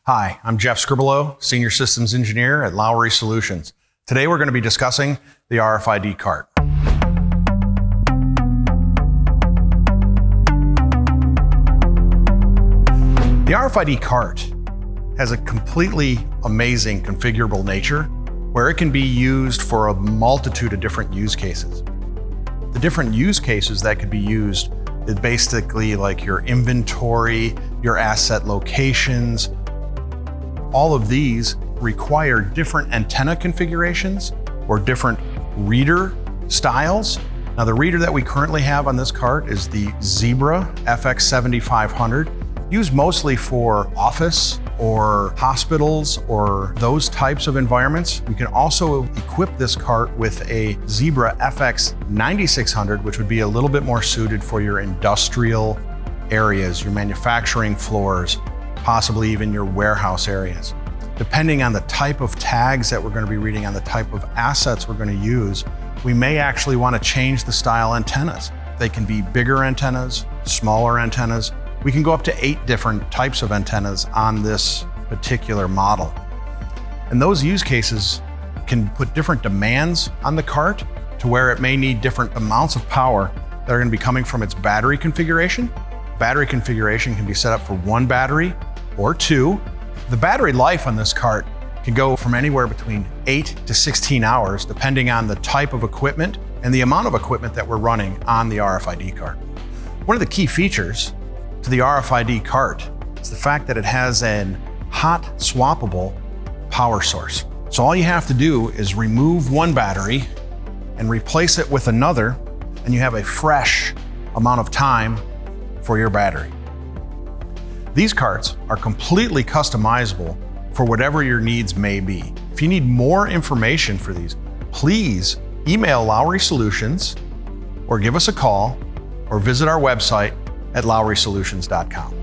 Hi, I'm Jeff Scribolo, Senior Systems Engineer at Lowry Solutions. Today we're going to be discussing the RFID Cart. The RFID Cart has a completely amazing configurable nature where it can be used for a multitude of different use cases. The different use cases that could be used is basically like your inventory, your asset locations. All of these require different antenna configurations or different reader styles. Now, the reader that we currently have on this cart is the Zebra FX7500, used mostly for office or hospitals or those types of environments. We can also equip this cart with a Zebra FX9600, which would be a little bit more suited for your industrial areas, your manufacturing floors, possibly even your warehouse areas. Depending on the type of tags that we're going to be reading, on the type of assets we're going to use, we may actually want to change the style antennas. They can be bigger antennas, smaller antennas. We can go up to 8 different types of antennas on this particular model. And those use cases can put different demands on the cart to where it may need different amounts of power that are going to be coming from its battery configuration. Battery configuration can be set up for 1 battery or 2. The battery life on this cart can go from anywhere between 8 to 16 hours, depending on the type of equipment and the amount of equipment that we're running on the RFID cart. One of the key features to the RFID cart is the fact that it has an hot swappable power source. So all you have to do is remove 1 battery and replace it with another, and you have a fresh amount of time for your battery. These carts are completely customizable for whatever your needs may be. If you need more information for these, please email Lowry Solutions or give us a call or visit our website at lowrysolutions.com.